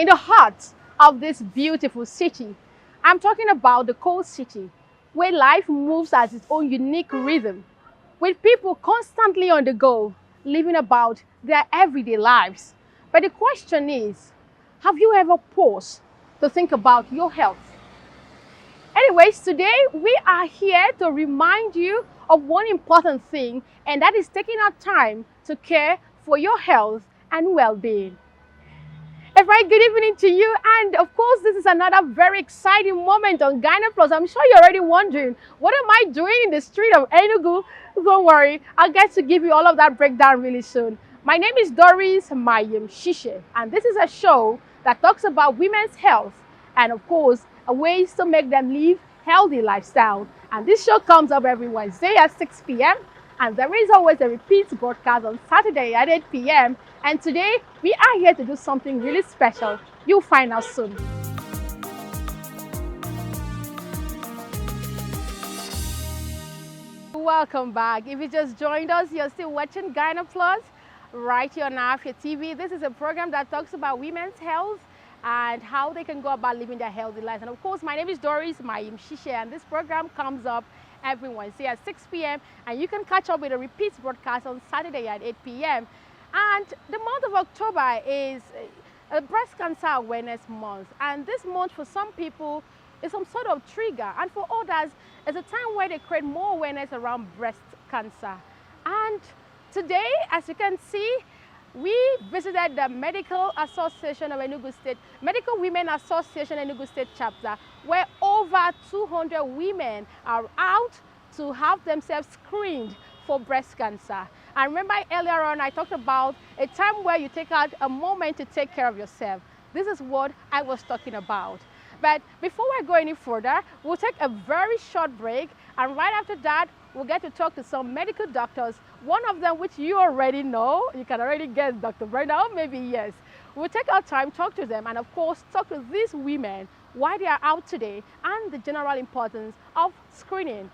in the heart of this beautiful city. I'm talking about the cold city, where life moves at its own unique rhythm, with people constantly on the go, living about their everyday lives. But the question is, have you ever paused to think about your health? Anyways, today we are here to remind you of one important thing, and that is taking our time to care for your health and well-being. A very good evening to you, and of course this is another very exciting moment on Ghana Plus. I'm sure you're already wondering, what am I doing in the street of Enugu? Don't worry, I'll get to give you all of that breakdown really soon. My name is Doris Mayim Shishe, and this is a show that talks about women's health and of course ways to make them live healthy lifestyle. And this show comes up every Wednesday at 6 p.m. and there is always a repeat broadcast on Saturday at 8 p.m. And today we are here to do something really special. You'll find out soon. Welcome back. If you just joined us, you're still watching Ghana Plus right here on Afia TV. This is a program that talks about women's health and how they can go about living their healthy lives. And of course, my name is Doris Mayim Shishe, and this program comes up every Wednesday at 6 p.m. and you can catch up with a repeat broadcast on Saturday at 8 p.m. And the month of October is a breast cancer awareness month, and this month for some people is some sort of trigger, and for others it's a time where they create more awareness around breast cancer. And today, as you can see, we visited the Medical Association of Enugu State, Medical Women Association Enugu State chapter, where over 200 women are out to have themselves screened for breast cancer. And remember earlier on I talked about a time where you take out a moment to take care of yourself. This is what I was talking about. But before I go any further, we'll take a very short break, and right after that we'll get to talk to some medical doctors. One of them, which you already know, you can already guess Dr. Brenda, or maybe yes. We'll take our time, talk to them, and of course talk to these women, why they are out today, and the general importance of screening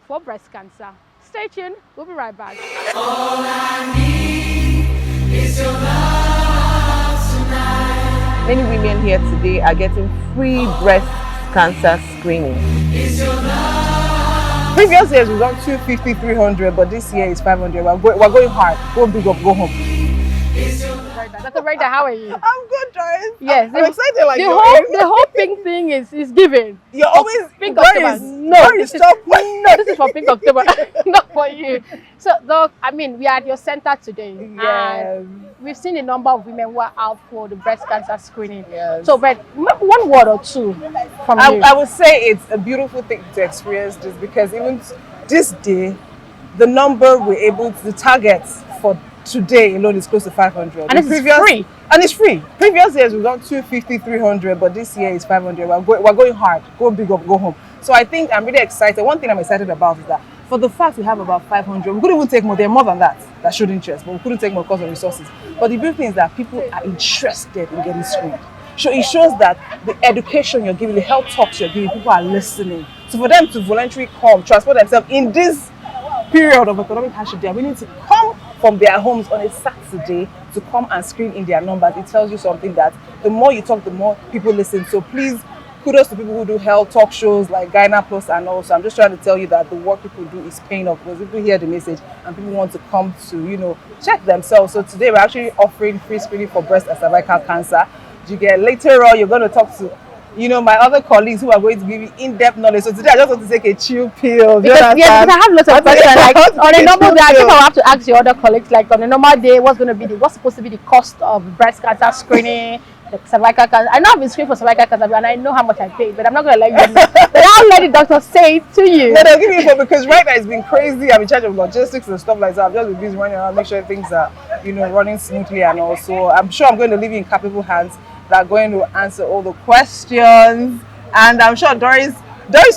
for breast cancer. Stay tuned, we'll be right back. All I need is your love tonight. Many women here today are getting free breast cancer screening. Is your love. Previous years we got 250, 300, but this year is 500. We're going hard. Go big up, go home. Is your love. Dr. Brenda, how are you? I'm good, Doris. Yes, I'm excited like the whole pink thing is given. You're always Pink Doris, October. No, Doris, stop. no, this is for Pink October, not for you. So, Doc, I mean, we are at your center today, Yes. and we've seen a number of women who are out for the breast cancer screening. Yes. So, but one word or two from you. I would say it's a beautiful thing to experience this, because even this day, the number we're able to, the target for today alone is close to 500. And it's free. And it's free. Previous years we got 250, 300, but this year is 500. We're going hard. Go big up, go home. So I think I'm really excited. One thing I'm excited about is that for the fact we have about 500, we couldn't even take more. There are more than that showed interest, but we couldn't take more because of resources. But the beautiful thing is that people are interested in getting screened. So it shows that the education you're giving, the health talks you're giving, people are listening. So for them to voluntarily come, transport themselves in this period of economic hardship, they are willing to come from their homes on a Saturday to come and screen in their numbers. It tells you something that the more you talk, the more people listen. So please, kudos to people who do health talk shows like Ghana Plus, and also I'm just trying to tell you that the work people do is paying off, because people hear the message and people want to come to, check themselves. So today we're actually offering free screening for breast and cervical cancer. You get later on, you're going to talk to my other colleagues who are going to give you in-depth knowledge. So today I just want to take a chill pill. Because I have lots of questions. Like on a normal day, I think I'll have to ask your other colleagues, like on a normal day, what's supposed to be the cost of breast cancer screening, the cervical cancer. I know I've been screened for cervical cancer and I know how much I paid, but I'm not going to let you know. But I'll let the doctor say it to you. No, they'll give me info, because right now it's been crazy. I'm in charge of logistics and stuff like that. I've just been busy running around, make sure things are, running smoothly, and also I'm sure I'm going to leave you in capable hands that are going to answer all the questions. And I'm sure Doris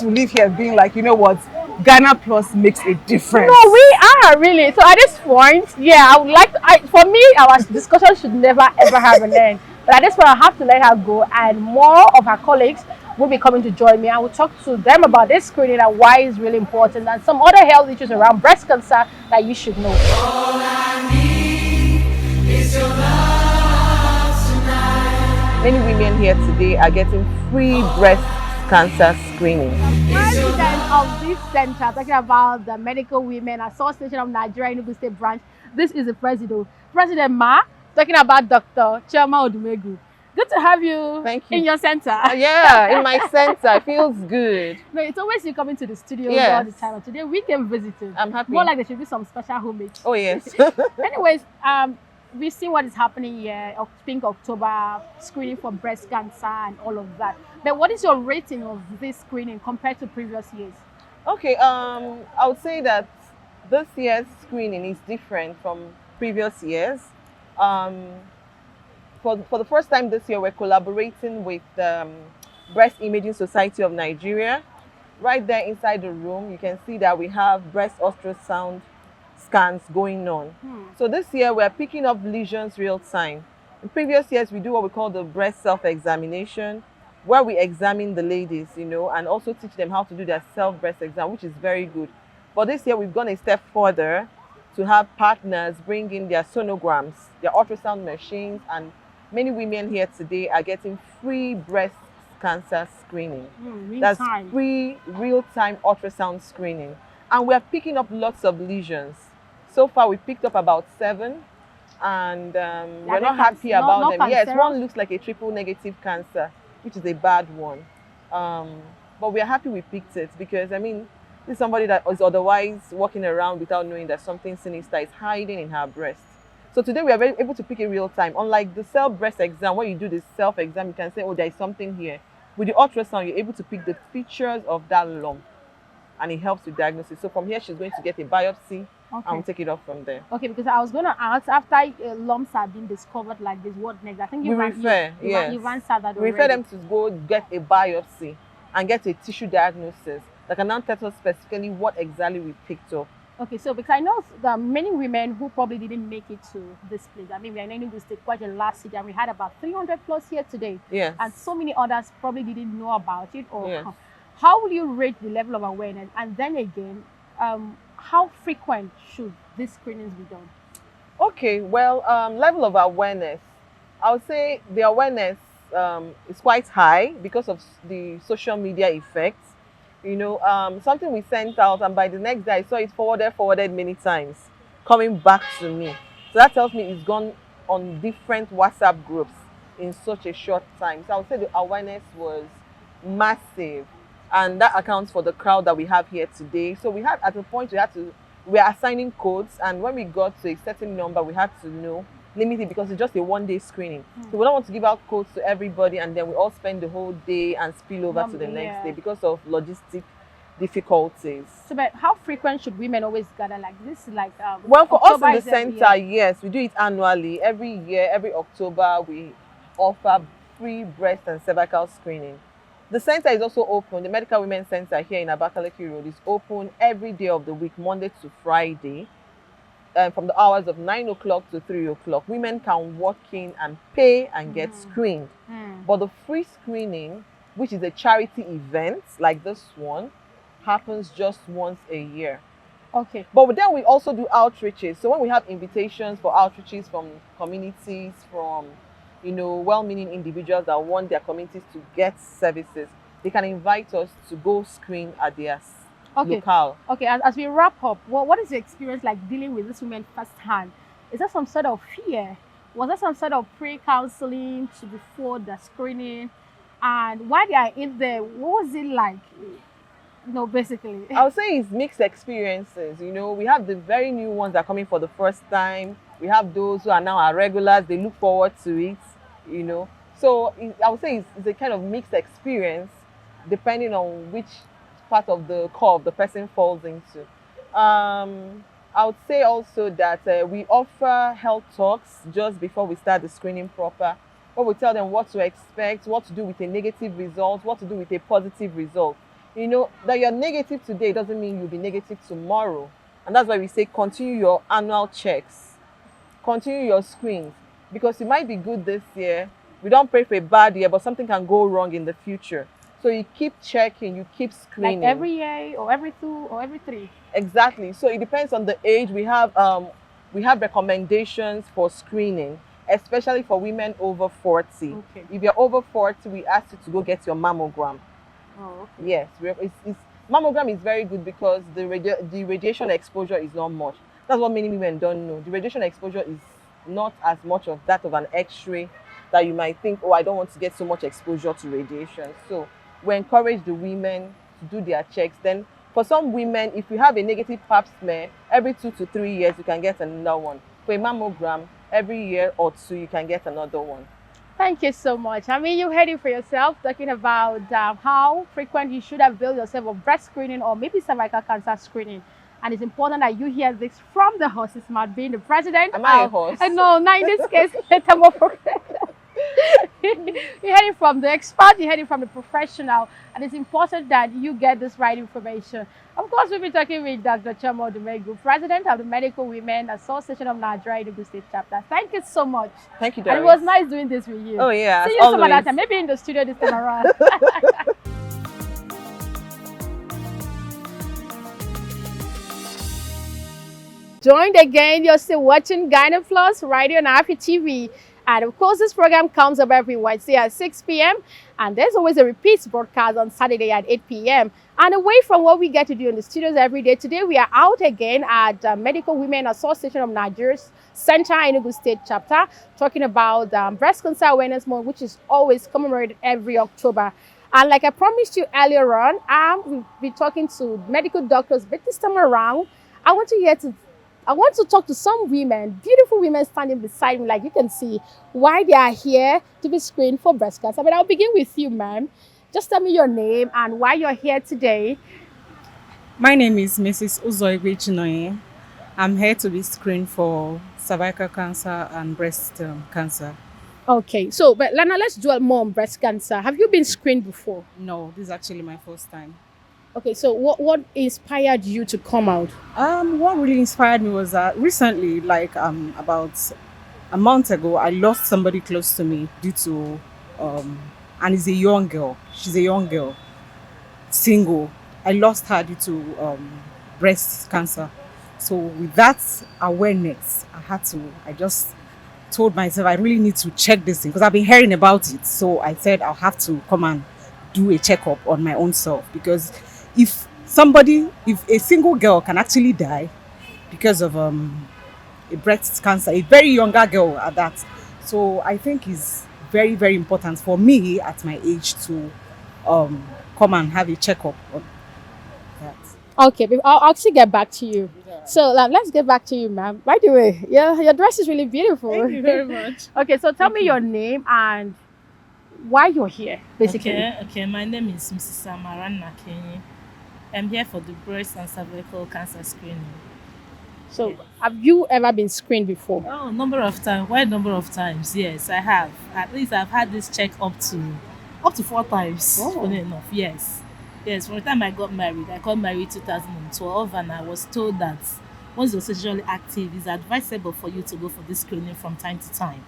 will leave here being like, you know what, Ghana Plus makes a difference. No, we are really. So at this point, yeah, I would like to, for me, our discussion should never ever have an end. But at this point, I have to let her go, and more of her colleagues will be coming to join me. I will talk to them about this screening and why it's really important, and some other health issues around breast cancer that you should know. All I need is your love tonight. Many women here today are getting free breast cancer screening. President of this center, talking about the Medical Women Association of Nigeria Enugu State Branch. This is the president, President Ma, talking about Dr. Chioma Odumegu. Good to have you, Thank you. in your center. Yeah, in my center, it feels good. No, it's always you coming to the studio Yes. all the time. And today we can visit you. I'm happy. More like there should be some special homage. Oh yes. Anyways, we've seen what is happening here, Pink October, screening for breast cancer and all of that. But what is your rating of this screening compared to previous years? Okay, I would say that this year's screening is different from previous years. For the first time this year, we're collaborating with Breast Imaging Society of Nigeria. Right there inside the room, you can see that we have breast ultrasound scans going on. So this year, we're picking up lesions real time. In previous years, we do what we call the breast self-examination, where we examine the ladies, you know, and also teach them how to do their self-breast exam, which is very good. But this year, we've gone a step further to have partners bring in their sonograms, their ultrasound machines, and many women here today are getting free breast cancer screening. That's Real-time. free real-time ultrasound screening. And we're picking up lots of lesions. So far, we picked up about 7, and we're not happy about them. Yes, one looks like a triple negative cancer, which is a bad one. But we are happy we picked it because, I mean, this is somebody that is otherwise walking around without knowing that something sinister is hiding in her breast. So today we are able to pick it real time. Unlike the self-breast exam, where you do the self-exam, you can say, oh, there is something here. With the ultrasound, you're able to pick the features of that lump, and it helps with diagnosis. So from here, she's going to get a biopsy, and we'll take it off from there. Okay, because I was going to ask, after lumps have been discovered like this, what next? I think We refer, yes. You've answered that We refer them to go get a biopsy and get a tissue diagnosis that can now tell us specifically what exactly we picked up. Okay, so because I know there are many women who probably didn't make it to this place. I mean, we are in Enugu State, quite a large city, and we had about 300 plus here today. Yes. And so many others probably didn't know about it. Or Yes. how will you rate the level of awareness? And then again, how frequent should these screenings be done? Okay, well, level of awareness. I would say the awareness is quite high because of the social media effects. You know, something we sent out, and by the next day I saw it forwarded many times, coming back to me. So that tells me it's gone on different WhatsApp groups in such a short time. So I would say the awareness was massive, and that accounts for the crowd that we have here today. So we had, at a point, we are assigning codes, and when we got to a certain number, we had to limit it because it's just a one-day screening. So we don't want to give out codes to everybody, and then we all spend the whole day and spill over to the next day because of logistic difficulties. So, but how frequent should women always gather like this? Like, Well, for October us in is the every center, year. yes, we do it annually. Every year, every October, we offer free breast and cervical screening. The center is also open. The Medical Women Center here in Abakaliki Road is open every day of the week, Monday to Friday, from the hours of 9 o'clock to 3 o'clock. Women can walk in and pay and get screened. But the free screening, which is a charity event like this one, happens just once a year. Okay. But then we also do outreaches. So when we have invitations for outreaches from communities, from well-meaning individuals that want their communities to get services, they can invite us to go screen at their locale. Okay, as we wrap up, what is your experience like dealing with this women firsthand? Is there some sort of fear? Was there some sort of pre-counseling before the screening? And while they are in there, what was it like? Basically. I would say it's mixed experiences. We have the very new ones that are coming for the first time. We have those who are now our regulars. They look forward to it, So I would say it's a kind of mixed experience depending on which part of the core of the person falls into. I would say also that we offer health talks just before we start the screening proper, where we tell them what to expect, what to do with a negative result, what to do with a positive result. That you're negative today doesn't mean you'll be negative tomorrow. And that's why we say continue your annual checks, continue your screens, because you might be good this year. We don't pray for a bad year, but something can go wrong in the future. So you keep checking, you keep screening. Like every year or every 2 or every 3? Exactly. So it depends on the age. We have recommendations for screening. especially for women over 40. Okay. If you're over 40, we ask you to go get your mammogram. Oh, okay. Yes, mammogram is very good because the radiation exposure is not much. That's what many women don't know. The radiation exposure is not as much of that of an X-ray that you might think, oh, I don't want to get so much exposure to radiation. So we encourage the women to do their checks. Then for some women, if you have a negative pap smear, every 2 to 3 years you can get another one. For a mammogram, every year or two you can get another one. Thank you so much. I mean, you heard it for yourself, talking about how frequent you should avail yourself of breast screening or maybe cervical cancer screening. And it's important that you hear this from the horse's mouth, being the president. Am I a horse? No, not in this case. You heard it from the expert, you heard it from the professional, and it's important that you get this right information. Of course, we'll be talking with Dr. Chioma Odumegwu, President of the Medical Women Association of Nigeria, Enugu State Chapter. Thank you so much. Thank you, And Doris. it was nice doing this with you. Oh yeah, See as you some other always. time, maybe in the studio this time around. Joined again, you're still watching Gyna Plus right here on Afi TV. And of course, this program comes up every Wednesday at 6 p.m. And there's always a repeat broadcast on Saturday at 8 p.m. And away from what we get to do in the studios every day, today we are out again at the Medical Women Association of Nigeria's Center Enugu State Chapter, talking about Breast Cancer Awareness Month, which is always commemorated every October. And like I promised you earlier on, we'll be talking to medical doctors, but this time around, I want to talk to some women, beautiful women standing beside me, like you can see, why they are here to be screened for breast cancer. But I'll begin with you, ma'am. Just tell me your name and why you're here today. My name is Mrs. Uzoigwe Chinoye. I'm here to be screened for cervical cancer and breast cancer. Okay, so but Lana, let's dwell more on breast cancer. Have you been screened before? No, this is actually my first time. Okay, so what inspired you to come out? What really inspired me was that recently, like about a month ago, I lost somebody close to me due to, and it's a young girl. She's a young girl, single. I lost her due to breast cancer. So with that awareness, I just told myself I really need to check this thing because I've been hearing about it. So I said I'll have to come and do a checkup on my own self, because if a single girl can actually die because of a breast cancer, a very younger girl at that, so I think it's very, very important for me at my age to come and have a checkup on that. Okay, I'll actually get back to you. So let's get back to you, ma'am. By the way, your dress is really beautiful. Thank you very much. Okay, so tell me your name and why you're here, basically. Okay. My name is Mrs. Samaran Nakenyi. I'm here for the breast and cervical cancer screening. So, have you ever been screened before? Oh, number of times. Yes, I have. At least I've had this check up to 4 times. Funny enough, yes. From the time I got married 2012, and I was told that once you're sexually active, it's advisable for you to go for this screening from time to time.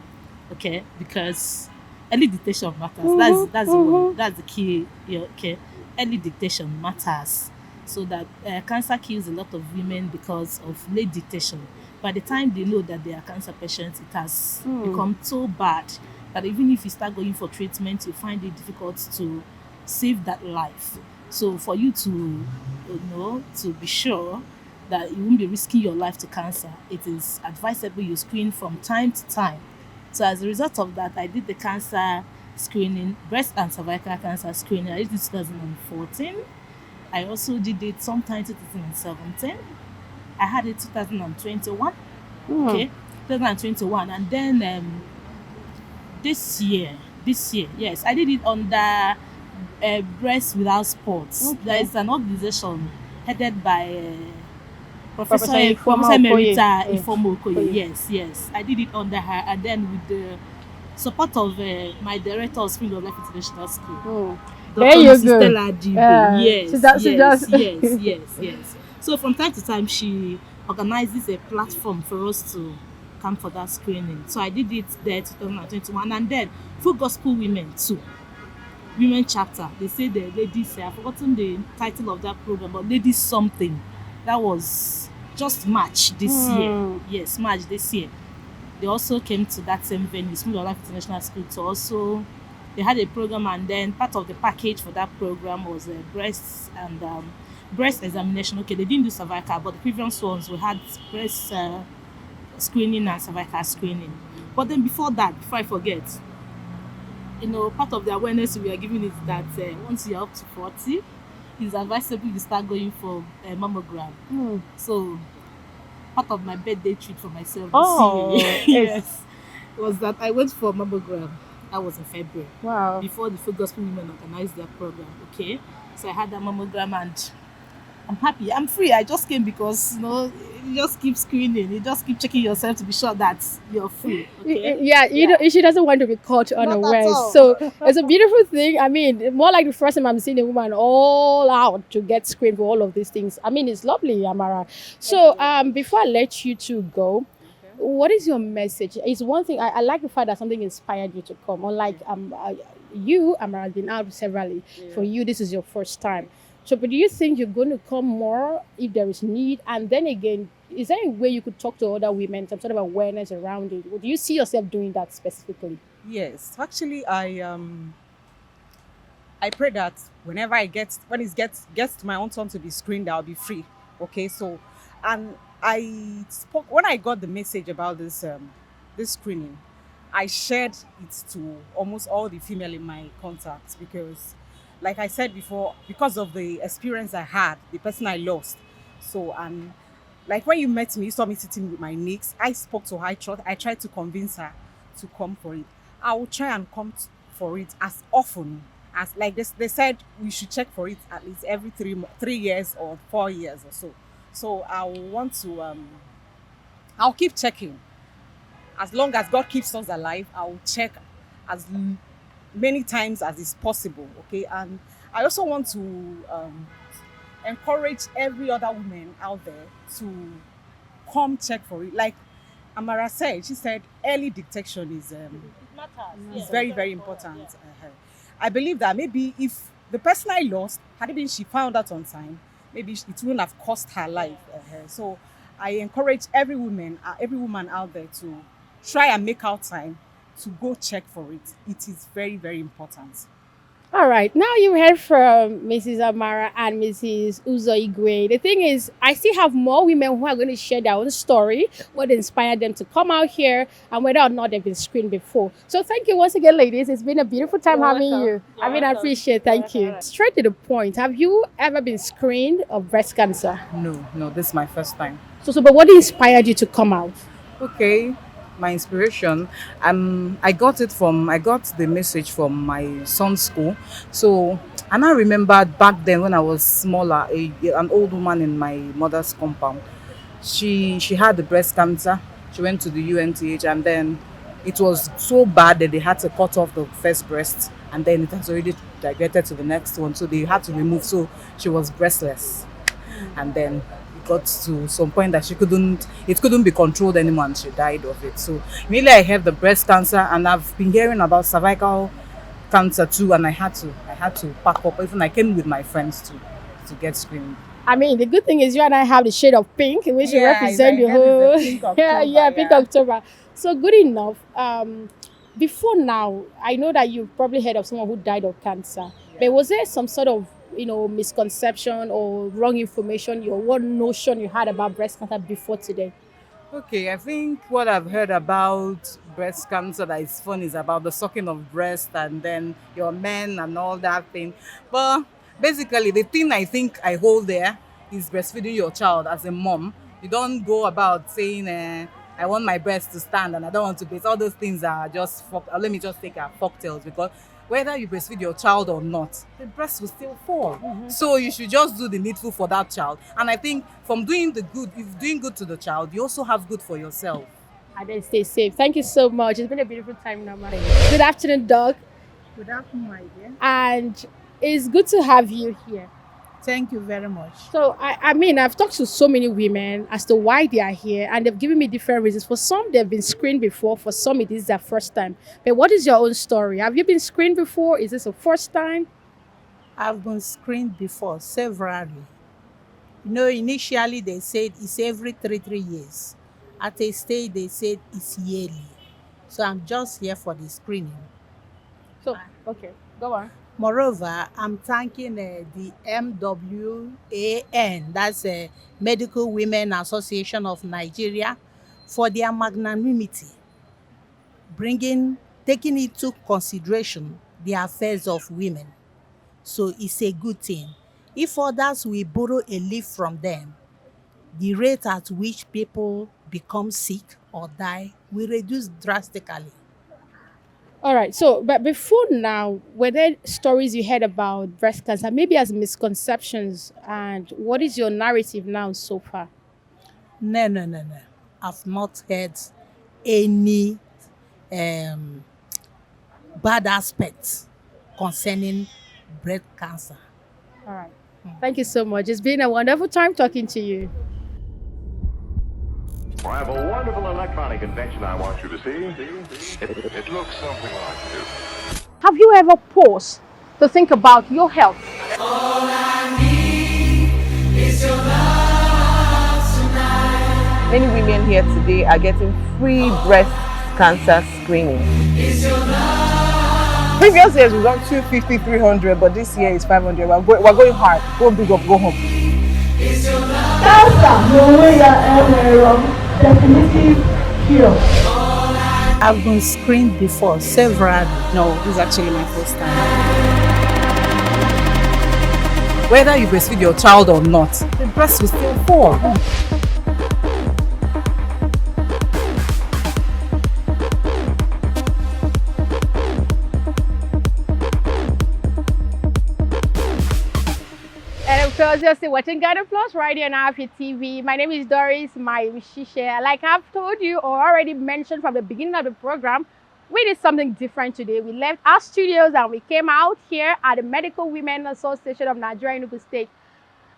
Okay, because early detection matters. That's the one. That's the key. Okay, early detection matters. So that cancer kills a lot of women because of late detection. By the time they know that they are cancer patients, it has become so bad that even if you start going for treatment, you find it difficult to save that life. So for you to be sure that you won't be risking your life to cancer, it is advisable you screen from time to time. So as a result of that, I did the cancer screening, breast and cervical cancer screening. I did it in 2014. I also did it sometime in 2017. I had it 2021. Okay, 2021, and then this year, yes, I did it under Breast Without Spots. Okay. There is an organization headed by Professor Professor Ifeoma Emerita Okoye. Ifeoma Okoye. Okoye. Yes. I did it under her, and then with the support of my director of Spring of Life International School. There you Mrs. go. Stella Adibe. Yes. So from time to time, she organizes a platform for us to come for that screening. So I did it there 2021, and then Full Gospel Women too. Women chapter. They say the ladies. I've forgotten the title of that program, but ladies something. That was just March this year. Yes, March this year. they also came to that same venue, School of Life International School, to also they had a program, and then part of the package for that program was breast examination. Okay, they didn't do cervical, but the previous ones we had breast screening and cervical screening. But then before that, before I forget, part of the awareness we are giving is that once you're up to 40, it's advisable you start going for a mammogram. So part of my birthday treat for myself Oh, this year, yes, was that I went for a mammogram. That was in February. Wow. Before the Full Gospel Women organized their program. Okay, so I had that mammogram and I'm happy. I'm free. I just came because you just keep screening. You just keep checking yourself to be sure that you're free. Okay. Yeah, she doesn't want to be caught unawares. all. So it's a beautiful thing. I mean, more like the first time I'm seeing a woman all out to get screened for all of these things. I mean, it's lovely, Amara. So before I let you two go, what is your message? It's one thing I like the fact that something inspired you to come. Unlike you, Amara, has been out severally. For you, this is your first time. So, but do you think you're going to come more if there is need? And then again, is there a way you could talk to other women, some sort of awareness around it? Do you see yourself doing that specifically? Yes, actually, I pray that when it gets to my own turn to be screened, I'll be free. Okay, so, and I spoke when I got the message about this screening. I shared it to almost all the female in my contacts because, like I said before, because of the experience I had, the person I lost. So, and like when you met me, you saw me sitting with my niece. I spoke to her. I tried to convince her to come for it. I will try and come for it as often as, like this. They said we should check for it at least every 3 years or 4 years or so. So I want to. I'll keep checking. As long as God keeps us alive, I will check as many times as is possible. Okay, and I also want to encourage every other woman out there to come check for it. Like Amara said, she said early detection is very, very important. I believe that maybe if the person I lost, had it been she found out on time, maybe it wouldn't have cost her life. So I encourage every woman out there to try and make out time to go check for it. It is very, very important. All right. Now you heard from Mrs. Amara and Mrs. Uzo Igwe. The thing is, I still have more women who are going to share their own story, what inspired them to come out here, and whether or not they've been screened before. So thank you once again, ladies. It's been a beautiful time having you. I appreciate. Thank you. Straight to the point. Have you ever been screened of breast cancer? No, this is my first time. So, but what inspired you to come out? Okay, my inspiration, I got the message from my son's school. So, and I remembered back then when I was smaller, an old woman in my mother's compound, she had the breast cancer. She went to the UNTH, and then it was so bad that they had to cut off the first breast, and then it has already digressed to the next one, so they had to remove. So she was breastless, and then it got to some point that it couldn't be controlled anymore, and she died of it. So immediately I had the breast cancer, and I've been hearing about cervical cancer too, and I had to pack up. Even I came with my friends to get screened. I mean, the good thing is you and I have the shade of pink, which represent the whole Pink October, Pink October. So good enough. Before now, I know that you've probably heard of someone who died of cancer. But was there some sort of misconception or wrong information, what notion you had about breast cancer before today? Okay, I think what I've heard about breast cancer that is fun is about the sucking of breast and then your men and all that thing. But basically, the thing I think I hold there is breastfeeding your child as a mom. You don't go about saying, I want my breast to stand and I don't want to breastfeed. All those things are just, let me just take folktales, because whether you breastfeed your child or not, the breast will still fall. Mm-hmm. So you should just do the needful for that child. And I think from doing the good, if doing good to the child, you also have good for yourself. And then stay safe. Thank you so much. It's been a beautiful time now, Mara. Good afternoon, Doug. Good afternoon, my dear. And it's good to have you here. Thank you very much. So, I mean, I've talked to so many women as to why they are here, and they've given me different reasons. For some, they've been screened before. For some, it is their first time. But what is your own story? Have you been screened before? Is this the first time? I've been screened before, severally. Initially they said it's every 3 years. At a stage, they said it's yearly. So I'm just here for the screening. So, okay, go on. Moreover, I'm thanking the MWAN, that's Medical Women Association of Nigeria, for their magnanimity, taking into consideration the affairs of women. So it's a good thing. If others will borrow a leaf from them, the rate at which people become sick or die will reduce drastically. All right. So, but before now, were there stories you heard about breast cancer, maybe as misconceptions? And what is your narrative now so far? No, no, no, no. I've not heard any um, bad aspects concerning breast cancer. All right. Thank you so much. It's been a wonderful time talking to you. I have a wonderful electronic invention I want you to see. It looks something like this. Have you ever paused to think about your health? All I need is your love tonight. Many women here today are getting free breast cancer screening. Is your love. Previous years we've done 250, 300, but this year is 500. We're going hard. Go big up, go home. Is your love. Definitive cure. I've been screened before several. No, this is actually my first time. Whether you breastfeed your child or not, the breast will still fall. And of course, you're still watching Ghana Plus right here on Afia TV. My name is Doris Mayushishe. Like I've told you or already mentioned from the beginning of the program, we did something different today. We left our studios and we came out here at the Medical Women Association of Nigeria Enugu State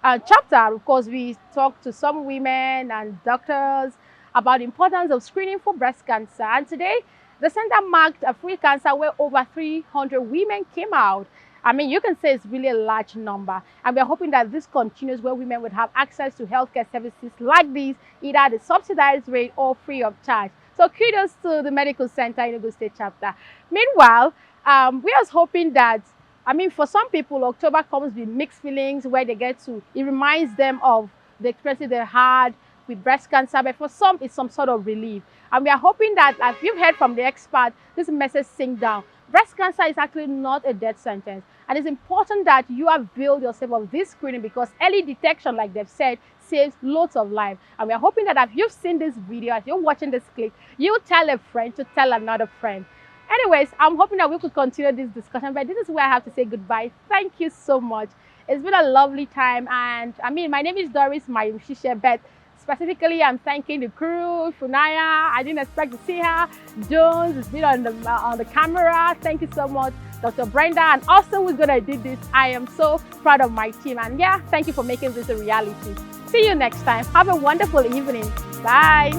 chapter. Of course, we talked to some women and doctors about the importance of screening for breast cancer. And today, the center marked a free cancer where over 300 women came out. I mean, you can say it's really a large number. And we're hoping that this continues where women would have access to healthcare services like these, either at a subsidized rate or free of charge. So kudos to the Medical Center Enugu State chapter. Meanwhile, we are hoping that, I mean, for some people, October comes with mixed feelings where they get to, it reminds them of the experience they had with breast cancer, but for some, it's some sort of relief. And we are hoping that, as you've heard from the expert, this message sink down. Breast cancer is actually not a death sentence. And it's important that you avail yourself of this screening because early detection, like they've said, saves loads of lives. And we are hoping that if you've seen this video, as you're watching this clip, you tell a friend to tell another friend. Anyways, I'm hoping that we could continue this discussion, but this is where I have to say goodbye. Thank you so much. It's been a lovely time. And I mean, my name is Doris Mayushishe, but specifically, I'm thanking the crew, Funaya. I didn't expect to see her. Jones has been on the camera. Thank you so much, Dr. Brenda, and Austin who's gonna do this. I am so proud of my team, and yeah, thank you for making this a reality. See you next time. Have a wonderful evening. Bye.